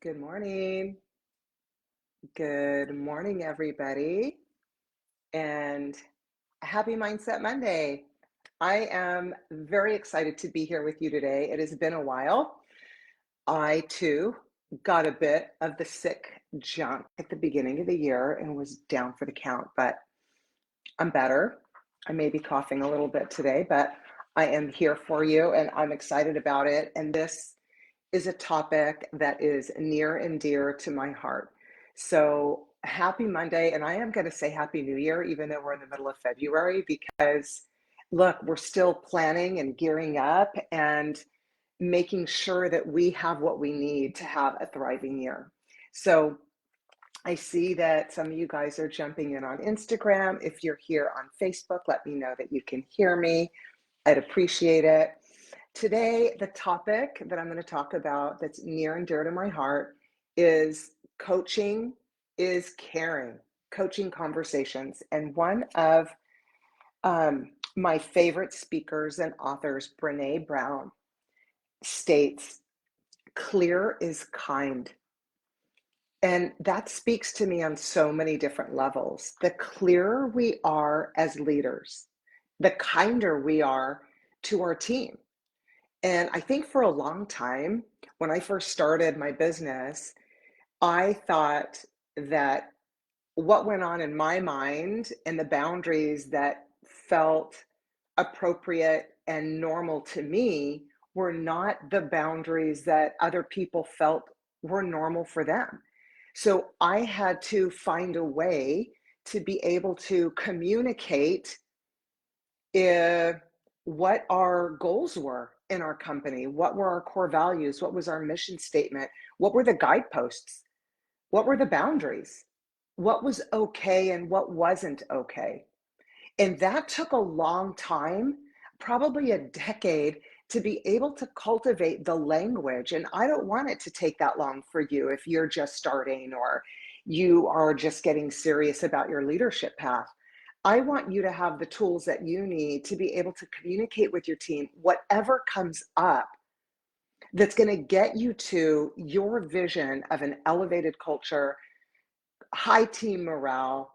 Good morning. Good morning, everybody, and happy Mindset Monday. I am very excited to be here with you today. It has been a while. I too got a bit of the sick junk at the beginning of the year and was down for the count, but I'm better. I may be coughing a little bit today, but I am here for you and I'm excited about it. And this is a topic that is near and dear to my heart. So happy Monday. And I am going to say Happy New Year, even though we're in the middle of February, because look, we're still planning and gearing up and making sure that we have what we need to have a thriving year. So I see that some of you guys are jumping in on Instagram. If you're here on Facebook, let me know that you can hear me. I'd appreciate it. Today, the topic that I'm going to talk about that's near and dear to my heart is coaching is caring, coaching conversations. And one of my favorite speakers and authors, Brene Brown, states, clear is kind. And that speaks to me on so many different levels. The clearer we are as leaders, the kinder we are to our team. And I think for a long time, when I first started my business, I thought that what went on in my mind and the boundaries that felt appropriate and normal to me were not the boundaries that other people felt were normal for them. So I had to find a way to be able to communicate uh, what our goals were in our company, what were our core values, what was our mission statement, what were the guideposts, what were the boundaries, what was okay and what wasn't okay. And that took a long time, probably a decade, to be able to cultivate the language. And I don't want it to take that long for you if you're just starting or you are just getting serious about your leadership path. I want you to have the tools that you need to be able to communicate with your team, whatever comes up that's going to get you to your vision of an elevated culture, high team morale,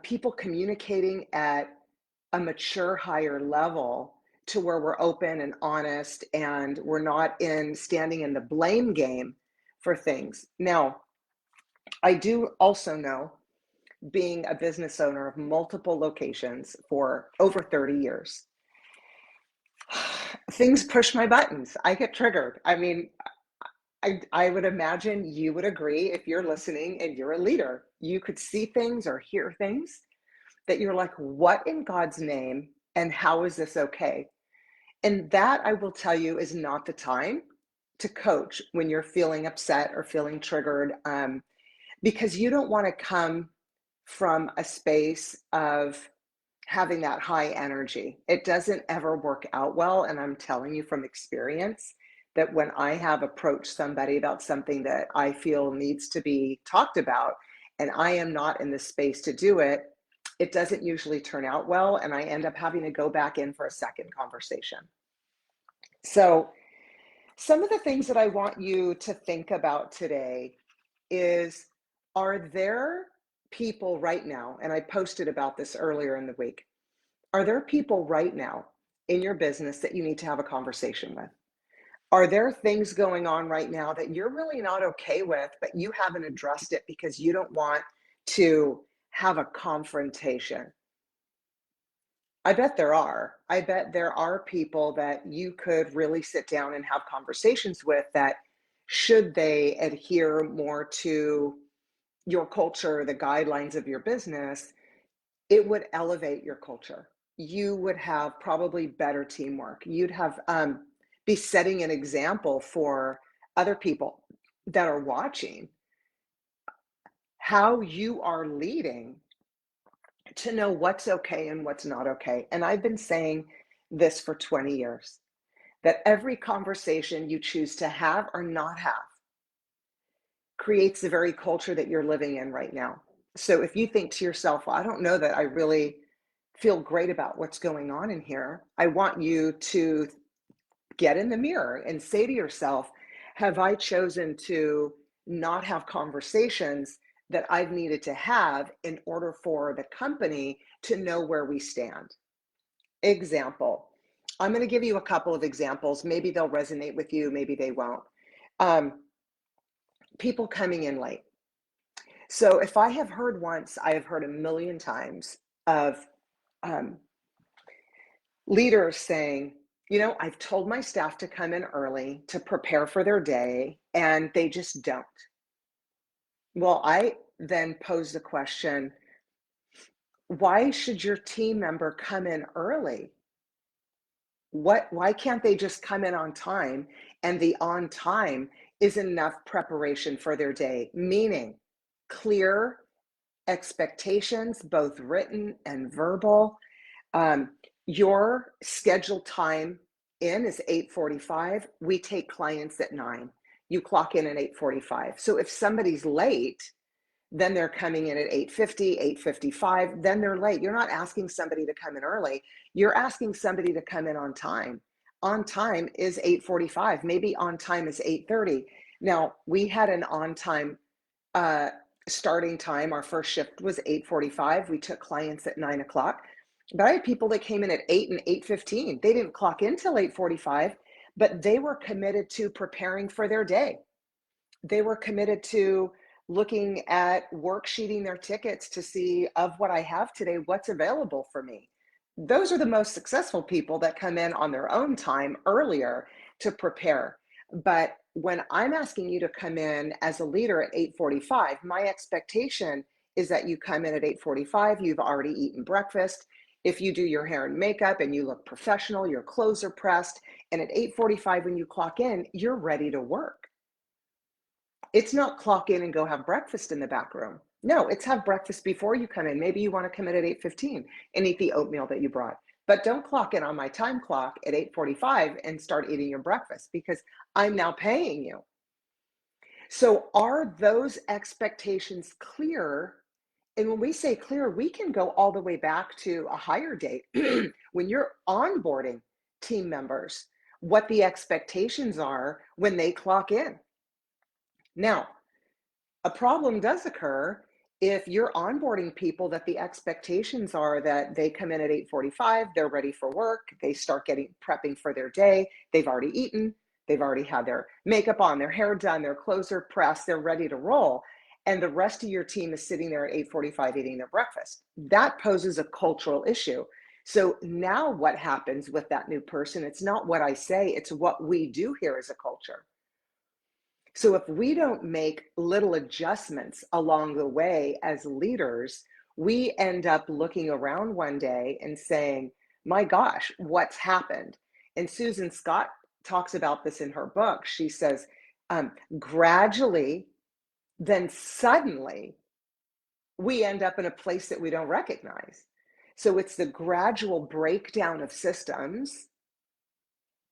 people communicating at a mature, higher level to where we're open and honest and we're not standing in the blame game for things. Now, I do also know, being a business owner of multiple locations for over 30 years, things push my buttons. I get triggered. I mean, I would imagine you would agree if you're listening and you're a leader. You could see things or hear things that you're like, what in God's name? And how is this okay? And that, I will tell you, is not the time to coach when you're feeling upset or feeling triggered, because you don't want to come from a space of having that high energy. It doesn't ever work out well. And I'm telling you from experience that when I have approached somebody about something that I feel needs to be talked about, and I am not in the space to do it, it doesn't usually turn out well. And I end up having to go back in for a second conversation. So, some of the things that I want you to think about today is, are there people right now, and I posted about this earlier in the week, are there people right now in your business that you need to have a conversation with? Are there things going on right now that you're really not okay with, but you haven't addressed it because you don't want to have a confrontation? I bet there are. I bet there are people that you could really sit down and have conversations with that, should they adhere more to your culture, the guidelines of your business, it would elevate your culture. You would have probably better teamwork. You'd have be setting an example for other people that are watching how you are leading, to know what's okay and what's not okay. And I've been saying this for 20 years, that every conversation you choose to have or not have creates the very culture that you're living in right now. So if you think to yourself, well, I don't know that I really feel great about what's going on in here, I want you to get in the mirror and say to yourself, Have I chosen to not have conversations that I've needed to have in order for the company to know where we stand? Example. I'm going to give you a couple of examples. Maybe they'll resonate with you, maybe they won't. Um, People coming in late. So if I have heard once, I have heard a million times of um, leaders saying, I've told my staff to come in early to prepare for their day, and they just don't. Well, I then pose the question, why should your team member come in early? Why can't they just come in on time? And the on time is enough preparation for their day, meaning clear expectations, both written and verbal. Um, your scheduled time in is 8:45. We take clients at 9. You clock in at 8:45. So if somebody's late, then they're coming in at 8:50, 8:55, then they're late. You're not asking somebody to come in early. You're asking somebody to come in on time. On time is 8:45. Maybe on time is 8:30. Now, we had an on time uh, starting time. Our first shift was 8:45. We took clients at 9 o'clock. But I had people that came in at 8 and 8:15. They didn't clock in till 8:45, but they were committed to preparing for their day. They were committed to looking at worksheeting their tickets to see, of what I have today, what's available for me. Those are the most successful people that come in on their own time earlier to prepare. But when I'm asking you to come in as a leader at 8:45, my expectation is that you come in at 8:45, you've already eaten breakfast. If you do your hair and makeup and you look professional, your clothes are pressed, and at 8:45 when you clock in, you're ready to work. It's not clock in and go have breakfast in the back room. No, it's have breakfast before you come in. Maybe you want to come in at 8:15 and eat the oatmeal that you brought. But don't clock in on my time clock at 8:45 and start eating your breakfast, because I'm now paying you. So are those expectations clear? And when we say clear, we can go all the way back to a higher date when you're onboarding team members, what the expectations are when they clock in. Now, a problem does occur if you're onboarding people that the expectations are that they come in at 8:45, they're ready for work, they start getting prepping for their day, they've already eaten, they've already had their makeup on, their hair done, their clothes are pressed, they're ready to roll, and the rest of your team is sitting there at 8:45 eating their breakfast. That poses a cultural issue. So now what happens with that new person? It's not what I say, it's what we do here as a culture. So if we don't make little adjustments along the way as leaders, we end up looking around one day and saying, my gosh, what's happened? And Susan Scott talks about this in her book. She says, gradually, then suddenly, we end up in a place that we don't recognize. So it's the gradual breakdown of systems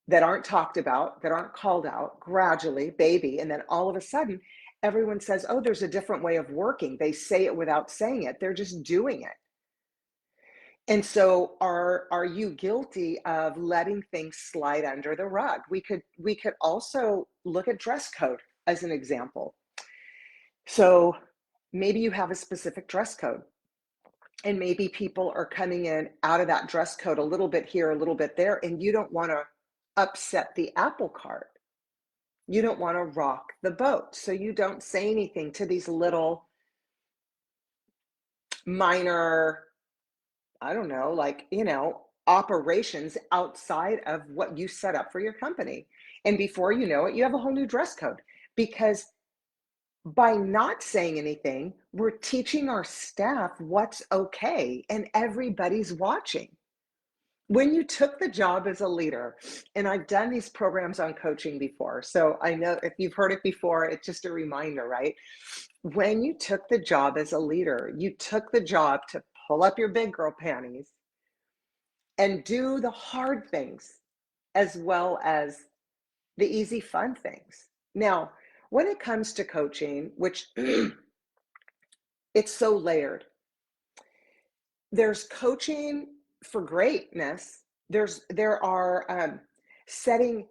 that aren't talked about, that aren't called out, gradually, baby. And then all of a sudden, everyone says, oh, there's a different way of working. They say it without saying it, they're just doing it. And so are you guilty of letting things slide under the rug? We could also look at dress code as an example. So maybe you have a specific dress code, and maybe people are coming in out of that dress code a little bit here, a little bit there, and you don't want to upset the apple cart. You don't want to rock the boat. So you don't say anything to these little minor, I don't know, operations outside of what you set up for your company. And before you know it, you have a whole new dress code, because by not saying anything, we're teaching our staff what's okay, and everybody's watching. When you took the job as a leader, and I've done these programs on coaching before, so I know if you've heard it before, it's just a reminder, right? When you took the job as a leader, you took the job to pull up your big girl panties and do the hard things as well as the easy, fun things. Now, when it comes to coaching, which it's so layered, there's coaching for greatness. There are setting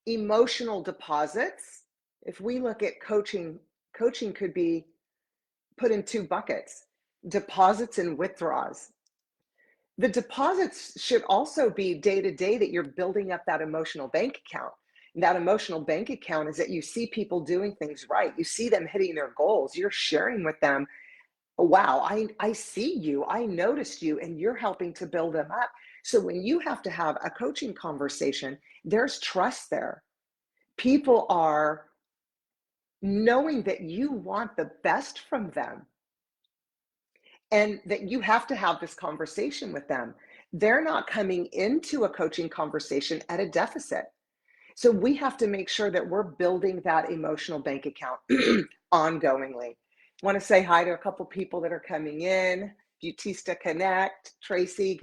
emotional deposits If we look at coaching, coaching could be put in two buckets: deposits and withdrawals. The deposits should also be day to day that you're building up that emotional bank account. And that emotional bank account is that you see people doing things right. You see them hitting their goals. You're sharing with them, wow, I see you, I noticed you, and you're helping to build them up. So when you have to have a coaching conversation, there's trust there. People are knowing that you want the best from them and that you have to have this conversation with them. They're not coming into a coaching conversation at a deficit. So we have to make sure that we're building that emotional bank account ongoingly. Want to say hi to a couple people that are coming in. Butista Connect, Tracy,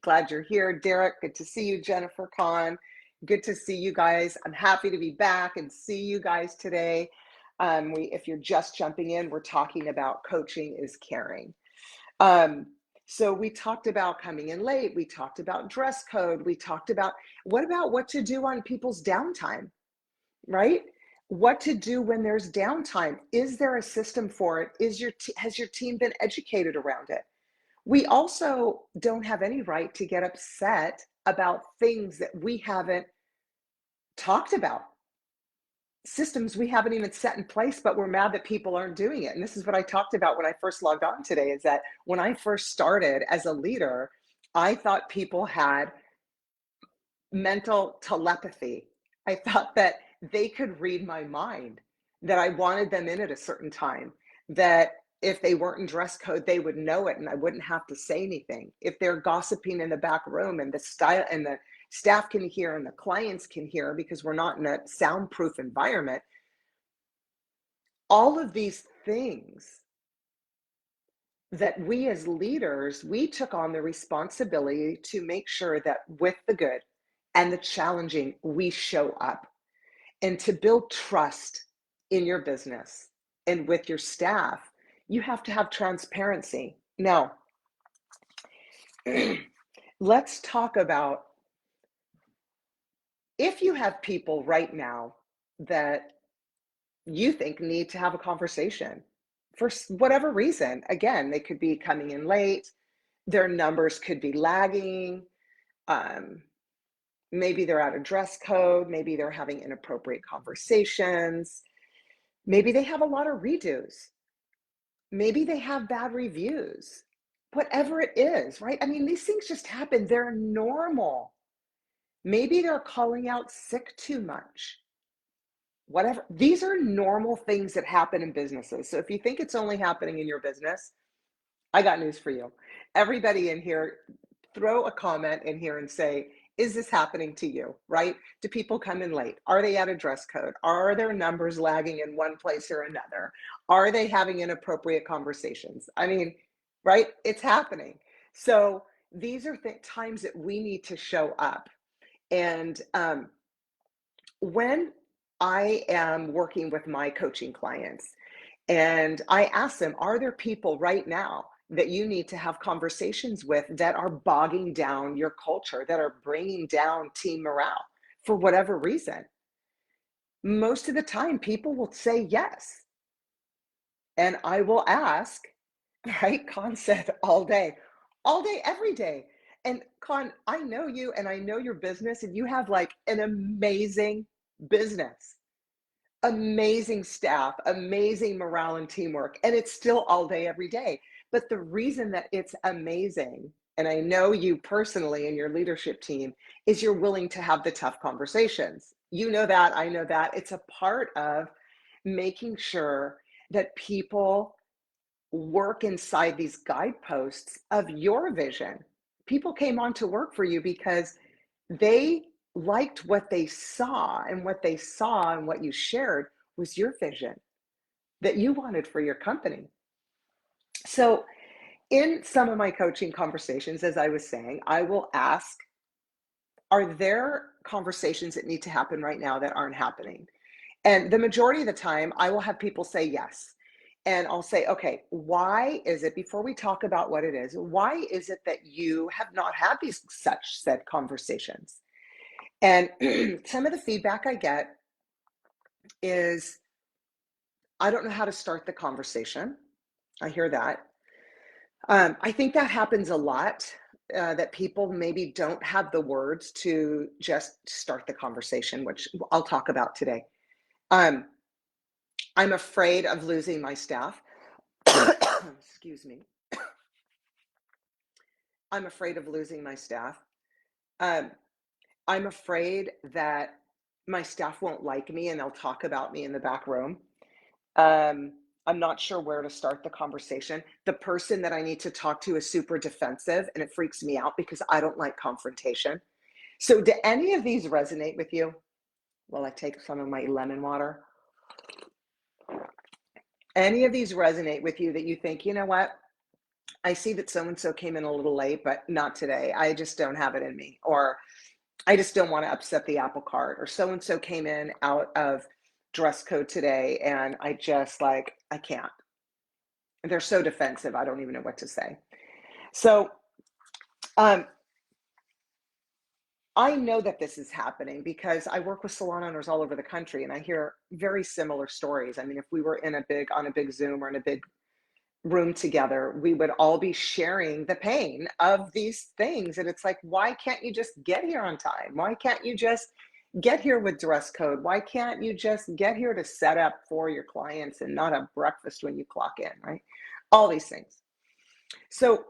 glad you're here. Derek, good to see you. Jennifer Kahn, good to see you guys. I'm happy to be back and see you guys today. If you're just jumping in, we're talking about coaching is caring. Um, so we talked about coming in late. We talked about dress code. We talked about what to do on people's downtime, right? What to do when there's downtime? Is there a system for it? Has your team been educated around it? We also don't have any right to get upset about things that we haven't talked about, systems we haven't even set in place, but we're mad that people aren't doing it. And this is what I talked about when I first logged on today, is that when I first started as a leader, I thought people had mental telepathy. I thought that they could read my mind, that I wanted them in at a certain time, that if they weren't in dress code, they would know it and I wouldn't have to say anything. If they're gossiping in the back room and the staff can hear and the clients can hear because we're not in a soundproof environment, all of these things that we as leaders, we took on the responsibility to make sure that with the good and the challenging, we show up, and to build trust in your business and with your staff, you have to have transparency. Now, let's talk about, if you have people right now that you think need to have a conversation for whatever reason. Again, they could be coming in late, their numbers could be lagging, um, maybe they're out of dress code, maybe they're having inappropriate conversations, maybe they have a lot of redos, maybe they have bad reviews, whatever it is, right? I mean, these things just happen, they're normal. Maybe they're calling out sick too much. Whatever. These are normal things that happen in businesses. So if you think it's only happening in your business, I got news for you. Everybody in here, throw a comment in here and say, is this happening to you, right? Do people come in late? Are they out of dress code? Are their numbers lagging in one place or another? Are they having inappropriate conversations? I mean, right? It's happening. So these are times that we need to show up. And when I am working with my coaching clients and I ask them, are there people right now that you need to have conversations with that are bogging down your culture, that are bringing down team morale for whatever reason? Most of the time, people will say yes. And I will ask, right? Con said all day, every day. And Con, I know you and I know your business, and you have like an amazing business, amazing staff, amazing morale and teamwork, and it's still all day, every day. But the reason that it's amazing, and I know you personally and your leadership team, is you're willing to have the tough conversations. You know that, I know that. It's a part of making sure that people work inside these guideposts of your vision. People came on to work for you because they liked what they saw, and what they saw and what you shared was your vision that you wanted for your company. So, in some of my coaching conversations, as I was saying, I will ask, are there conversations that need to happen right now that aren't happening? And the majority of the time, I will have people say yes. And I'll say, okay, why is it, before we talk about what it is, why is it that you have not had these such said conversations? And some of the feedback I get is I don't know how to start the conversation. I hear that. I think that happens a lot, that people maybe don't have the words to just start the conversation, which I'll talk about today. Um, I'm afraid of losing my staff. Excuse me. I'm afraid of losing my staff. Um, I'm afraid that my staff won't like me and they'll talk about me in the back room. Um, I'm not sure where to start the conversation. The person that I need to talk to is super defensive and it freaks me out because I don't like confrontation. So, do any of these resonate with you? Well, I take some of my lemon water. Any of these resonate with you that you think, you know what? I see that so and so came in a little late, but not today. I just don't have it in me. Or I just don't want to upset the apple cart. Or so and so came in out of dress code today and I just like, I can't. They're so defensive. I don't even know what to say. So, um, I know that this is happening because I work with salon owners all over the country and I hear very similar stories. I mean, if we were on a big Zoom or in a big room together, we would all be sharing the pain of these things. And it's like, why can't you just get here on time? Why can't you just get here with dress code? Why can't you just get here to set up for your clients and not have breakfast when you clock in, right? All these things. So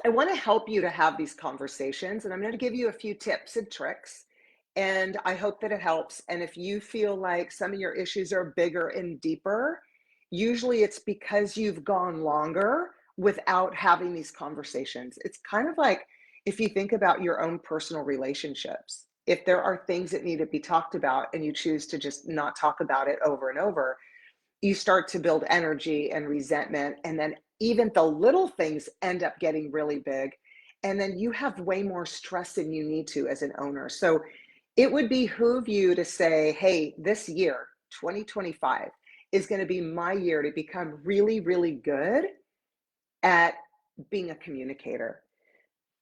I want to help you to have these conversations, and I'm going to give you a few tips and tricks. And I hope that it helps. And if you feel like some of your issues are bigger and deeper, usually it's because you've gone longer without having these conversations. It's kind of like if you think about your own personal relationships, if there are things that need to be talked about and you choose to just not talk about it over and over, you start to build energy and resentment. And then even the little things end up getting really big. And then you have way more stress than you need to as an owner. So it would behoove you to say, hey, this year, 2025, is going to be my year to become really, really good at being a communicator.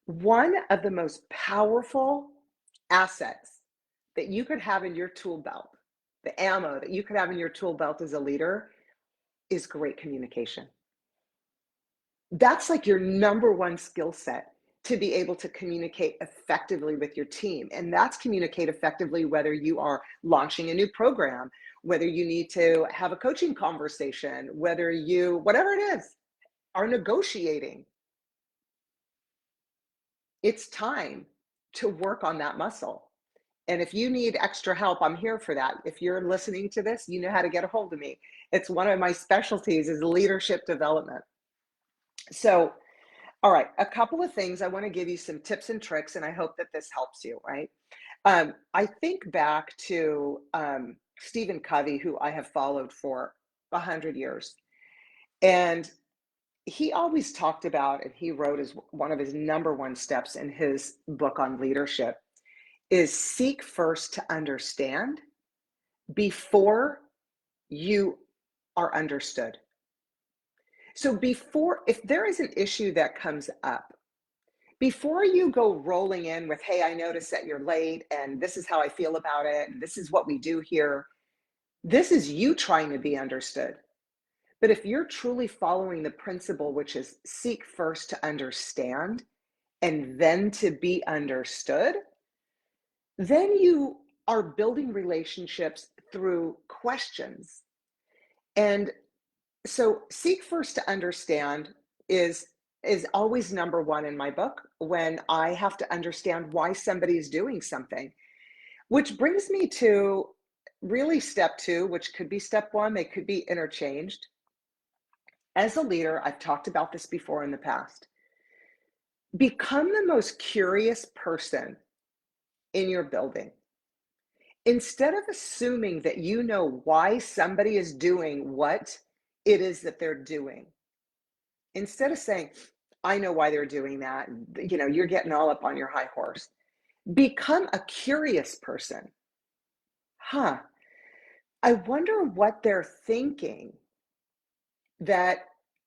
One of the most powerful assets that you could have in your tool belt, the ammo that you could have in your tool belt as a leader, is great communication. That's like your number one skill set, to be able to communicate effectively with your team. And that's communicate effectively whether you are launching a new program, whether you need to have a coaching conversation, whether you, whatever it is, are negotiating. It's time to work on that muscle. And if you need extra help, I'm here for that. If you're listening to this, you know how to get a hold of me. It's one of my specialties is leadership development. So, all right, a couple of things. I want to give you some tips and tricks, and I hope that this helps you, right? I think back to Stephen Covey, who I have followed for 100 years. And he always talked about, and he wrote as one of his number one steps in his book on leadership, is seek first to understand before you are understood. So before, if there is an issue that comes up, before you go rolling in with, hey, I noticed that you're late and this is how I feel about it, and this is what we do here, this is you trying to be understood. But if you're truly following the principle, which is seek first to understand and then to be understood, then you are building relationships through questions. And so seek first to understand is is always number one in my book when I have to understand why somebody is doing something. Which brings me to really step two, which could be step one, they could be interchanged. As a leader, I've talked about this before in the past. Become the most curious person in your building. Instead of assuming that you know why somebody is doing what it is that they're doing, instead of saying, I know why they're doing that, you're getting all up on your high horse. Become a curious person. Huh, I wonder what they're thinking, that,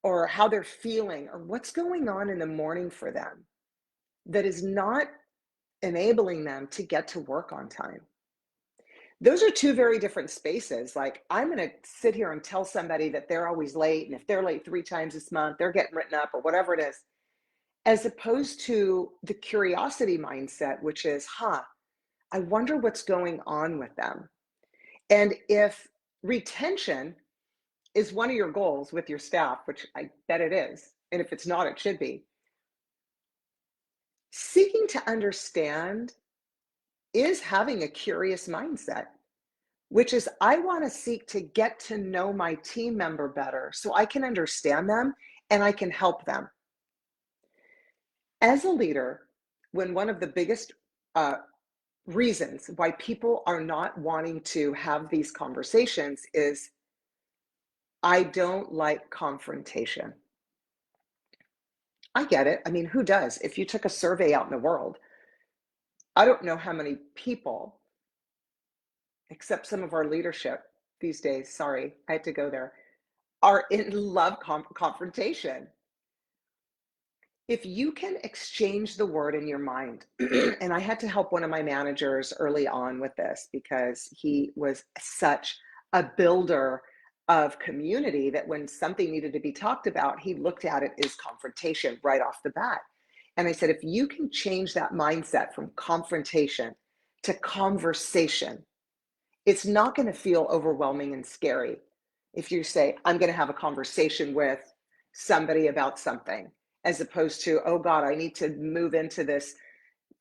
or how they're feeling, or what's going on in the morning for them that is not enabling them to get to work on time. Those are two very different spaces. Like, I'm going to sit here and tell somebody that they're always late. And if they're late 3 times this month, they're getting written up or whatever it is, as opposed to the curiosity mindset, which is, I wonder what's going on with them. And if retention is one of your goals with your staff, which I bet it is, and if it's not, it should be, seeking to understand is having a curious mindset, which is I want to seek to get to know my team member better so I can understand them and I can help them. As a leader, when one of the biggest uh, reasons why people are not wanting to have these conversations is I don't like confrontation. I get it. I mean, who does? If you took a survey out in the world, I don't know how many people, except some of our leadership these days, sorry, I had to go there, are in love confrontation. If you can exchange the word in your mind, and I had to help one of my managers early on with this because he was such a builder of community that when something needed to be talked about, he looked at it as confrontation right off the bat. And I said, if you can change that mindset from confrontation to conversation, it's not going to feel overwhelming and scary. If you say, I'm going to have a conversation with somebody about something, as opposed to, oh God, I need to move into this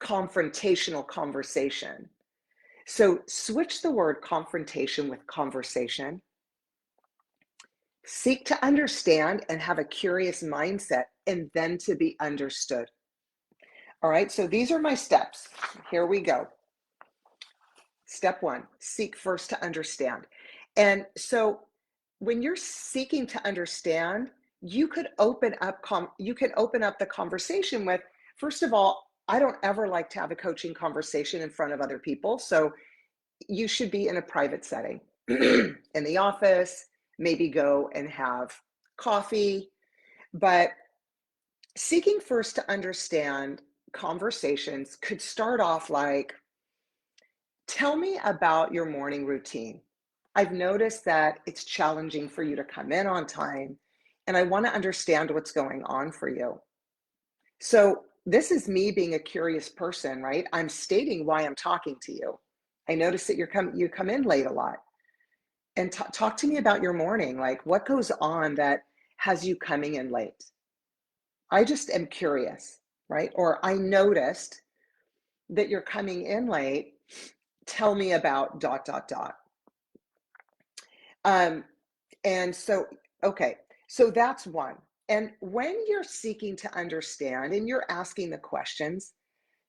confrontational conversation. So switch the word confrontation with conversation. Seek to understand and have a curious mindset, and then to be understood. All right, so these are my steps. Here we go. Step one, seek first to understand. And so when you're seeking to understand, you could open up the conversation with, first of all, I don't ever like to have a coaching conversation in front of other people. So you should be in a private setting, in the office, maybe go and have coffee. But seeking first to understand conversations could start off like, tell me about your morning routine. I've noticed that it's challenging for you to come in on time, and I want to understand what's going on for you. So, this is me being a curious person, right? I'm stating why I'm talking to you. I notice that you come in late a lot. And talk to me about your morning. Like, what goes on that has you coming in late? I just am curious, right? Or I noticed that you're coming in late. Tell me about dot, dot, dot. Um, and so, okay, so that's one. And when you're seeking to understand and you're asking the questions,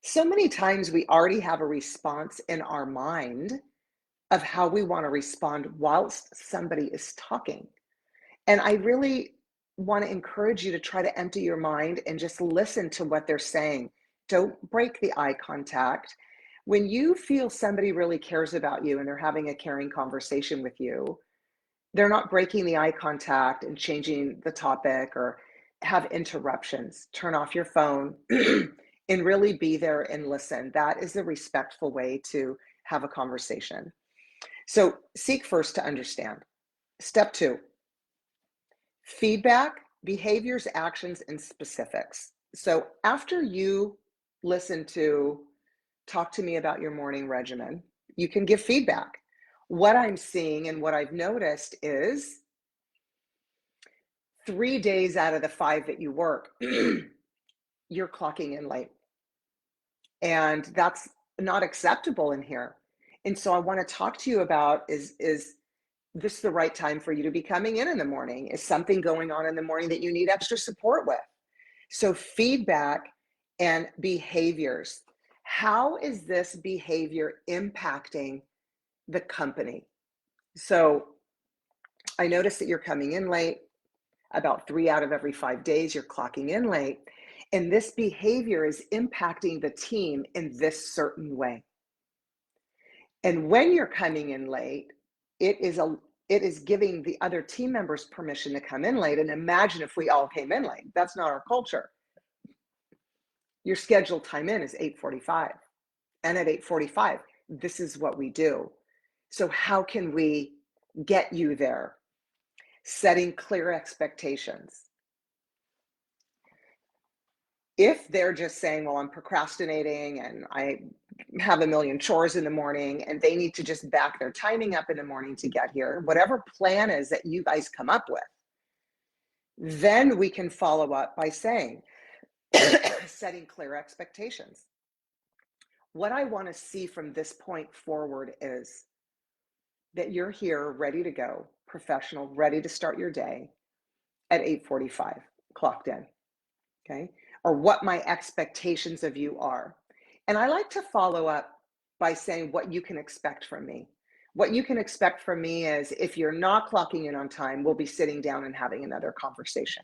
so many times we already have a response in our mind of how we want to respond whilst somebody is talking. And I really want to encourage you to try to empty your mind and just listen to what they're saying. Don't break the eye contact. When you feel somebody really cares about you and they're having a caring conversation with you, they're not breaking the eye contact and changing the topic or have interruptions. Turn off your phone and really be there and listen. That is a respectful way to have a conversation. So seek first to understand. Step two, feedback, behaviors, actions, and specifics. So after you listen to talk to me about your morning regimen, you can give feedback. What I'm seeing and what I've noticed is 3 days out of the 5 that you work, you're clocking in late. And that's not acceptable in here. And so I want to talk to you about, is this the right time for you to be coming in the morning? Is something going on in the morning that you need extra support with? So feedback and behaviors. How is this behavior impacting the company? So I noticed that you're coming in late. About 3 out of every 5 days, you're clocking in late. And this behavior is impacting the team in this certain way. And when you're coming in late, it is giving the other team members permission to come in late. And imagine if we all came in late. That's not our culture. Your scheduled time in is 8:45. And at 8:45, this is what we do. So how can we get you there? Setting clear expectations. If they're just saying, well, I'm procrastinating and I have a million chores in the morning and they need to just back their timing up in the morning to get here, whatever plan is that you guys come up with, then we can follow up by saying, setting clear expectations. What I want to see from this point forward is that you're here ready to go, professional, ready to start your day at 8:45, clocked in, okay? Or what my expectations of you are. And I like to follow up by saying what you can expect from me. What you can expect from me is if you're not clocking in on time, we'll be sitting down and having another conversation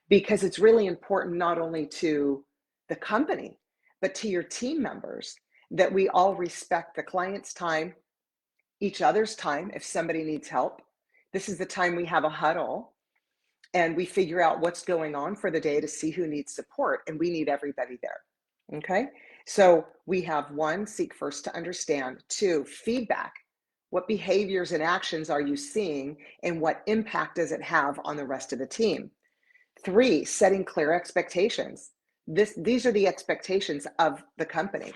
because it's really important not only to the company, but to your team members that we all respect the client's time, each other's time. If somebody needs help, this is the time we have a huddle and we figure out what's going on for the day to see who needs support, and we need everybody there. Okay, so we have one, seek first to understand. Two, feedback. What behaviors and actions are you seeing, and what impact does it have on the rest of the team? Three, setting clear expectations. These are the expectations of the company.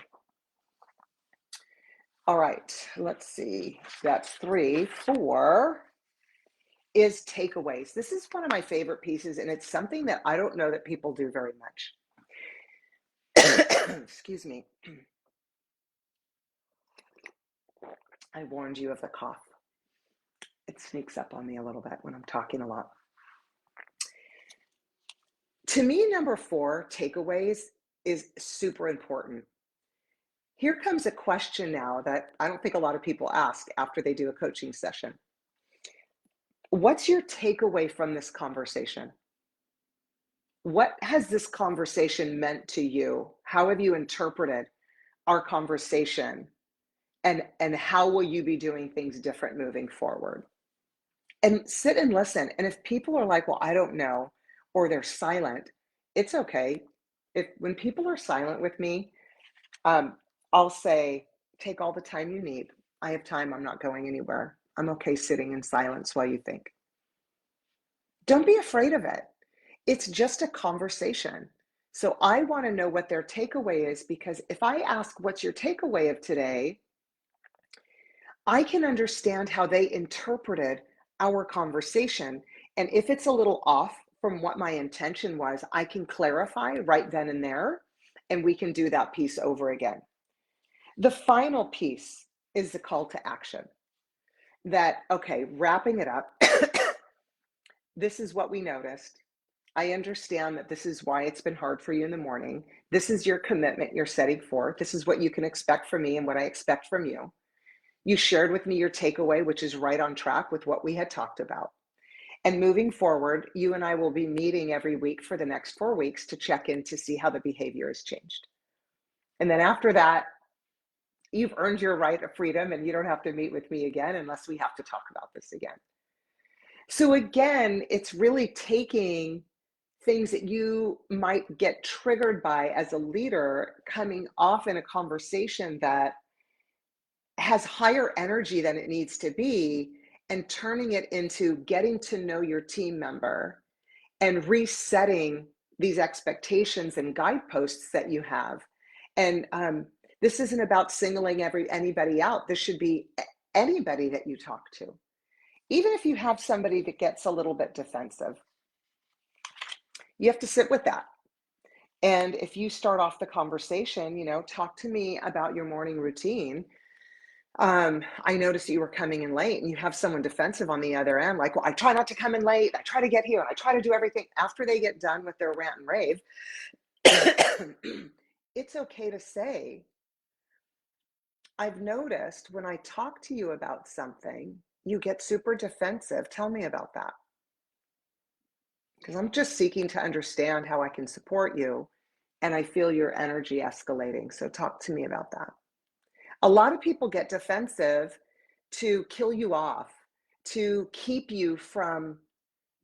All right, let's see. That's three. Four is takeaways. This is one of my favorite pieces, and it's something that I don't know that people do very much. Excuse me. I warned you of the cough. It sneaks up on me a little bit when I'm talking a lot. To me, number four, takeaways, is super important. Here comes a question now that I don't think a lot of people ask after they do a coaching session. What's your takeaway from this conversation? What has this conversation meant to you? How have you interpreted our conversation? And how will you be doing things different moving forward? And sit and listen. And if people are like, well, I don't know, or they're silent, it's okay. If when people are silent with me, um, I'll say, take all the time you need. I have time. I'm not going anywhere. I'm okay sitting in silence while you think. Don't be afraid of it. It's just a conversation. So I want to know what their takeaway is, because if I ask, what's your takeaway of today? I can understand how they interpreted our conversation. And if it's a little off from what my intention was, I can clarify right then and there, and we can do that piece over again. The final piece is the call to action. That, okay, wrapping it up, this is what we noticed. I understand that this is why it's been hard for you in the morning. This is your commitment you're setting forth. This is what you can expect from me and what I expect from you. You shared with me your takeaway, which is right on track with what we had talked about. And moving forward, you and I will be meeting every week for the next 4 weeks to check in to see how the behavior has changed. And then after that, you've earned your right of freedom and you don't have to meet with me again unless we have to talk about this again. So again, it's really taking things that you might get triggered by as a leader coming off in a conversation that has higher energy than it needs to be, and turning it into getting to know your team member and resetting these expectations and guideposts that you have. And this isn't about singling anybody out. This should be anybody that you talk to. Even if you have somebody that gets a little bit defensive, you have to sit with that. And if you start off the conversation, talk to me about your morning routine. I noticed that you were coming in late, and you have someone defensive on the other end, like, well, I try not to come in late. I try to get here and I try to do everything. After they get done with their rant and rave, it's okay to say, I've noticed when I talk to you about something, you get super defensive. Tell me about that. Because I'm just seeking to understand how I can support you. And I feel your energy escalating. So talk to me about that. A lot of people get defensive to kill you off, to keep you from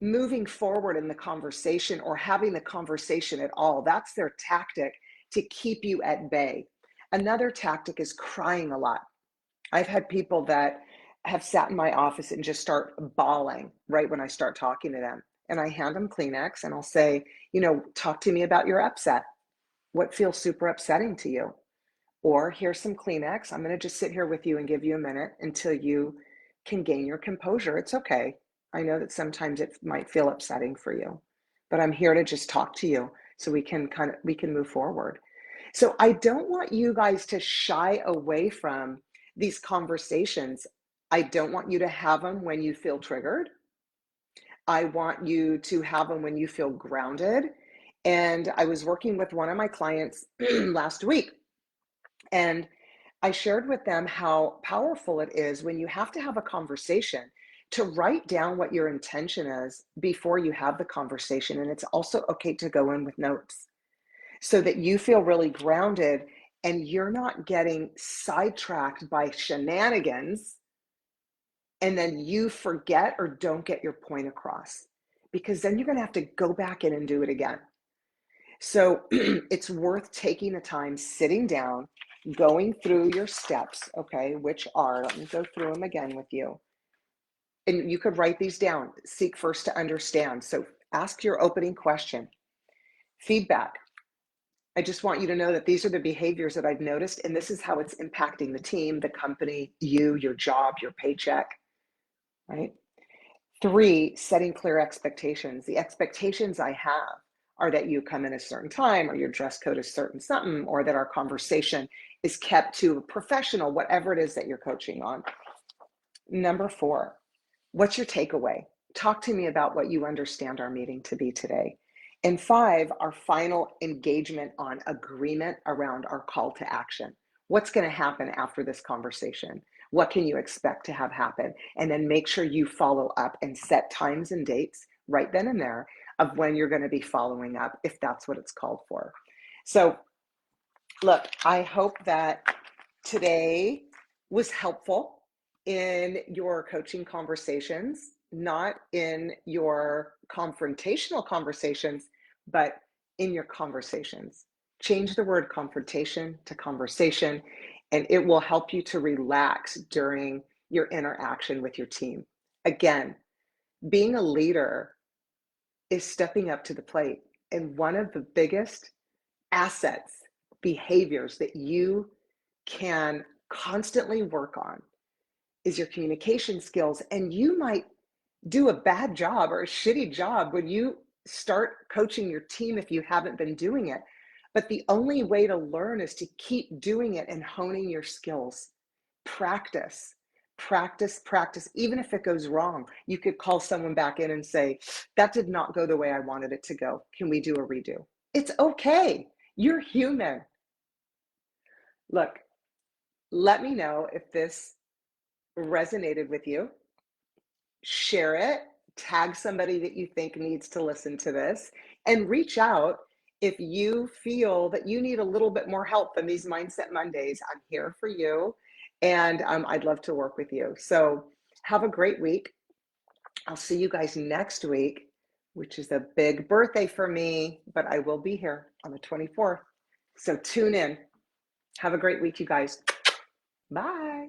moving forward in the conversation or having the conversation at all. That's their tactic, to keep you at bay. Another tactic is crying a lot. I've had people that have sat in my office and just start bawling right when I start talking to them. And I hand them Kleenex and I'll say, talk to me about your upset. What feels super upsetting to you? Or here's some Kleenex. I'm going to just sit here with you and give you a minute until you can gain your composure. It's okay. I know that sometimes it might feel upsetting for you, but I'm here to just talk to you so we can move forward. So I don't want you guys to shy away from these conversations. I don't want you to have them when you feel triggered. I want you to have them when you feel grounded. And I was working with one of my clients last week, and I shared with them how powerful it is when you have to have a conversation to write down what your intention is before you have the conversation. And it's also okay to go in with notes so that you feel really grounded and you're not getting sidetracked by shenanigans and then you forget or don't get your point across, because then you're going to have to go back in and do it again. So it's worth taking the time, sitting down, going through your steps, okay, which are, let me go through them again with you. And you could write these down. Seek first to understand. So ask your opening question. Feedback. I just want you to know that these are the behaviors that I've noticed, and this is how it's impacting the team, the company, you, your job, your paycheck, right? 3, setting clear expectations. The expectations I have are that you come in a certain time, or your dress code is certain something, or that our conversation is kept to a professional, whatever it is that you're coaching on. Number 4, what's your takeaway? Talk to me about what you understand our meeting to be today. And 5, our final engagement on agreement around our call to action. What's going to happen after this conversation? What can you expect to have happen? And then make sure you follow up and set times and dates right then and there of when you're going to be following up, if that's what it's called for. So, look, I hope that today was helpful in your coaching conversations, not in your confrontational conversations, but in your conversations. Change the word confrontation to conversation, and it will help you to relax during your interaction with your team. Again, being a leader is stepping up to the plate. And one of the biggest assets, behaviors that you can constantly work on is your communication skills. And you might do a bad job or a shitty job when you start coaching your team if you haven't been doing it. But the only way to learn is to keep doing it and honing your skills. Practice, practice, practice. Even if it goes wrong, you could call someone back in and say, that did not go the way I wanted it to go. Can we do a redo? It's okay. You're human. Look, let me know if this resonated with you. Share it, tag somebody that you think needs to listen to this, and reach out if you feel that you need a little bit more help in these Mindset Mondays. I'm here for you, and I'd love to work with you. So have a great week. I'll see you guys next week, which is a big birthday for me, but I will be here on the 24th. So tune in. Have a great week, you guys. Bye.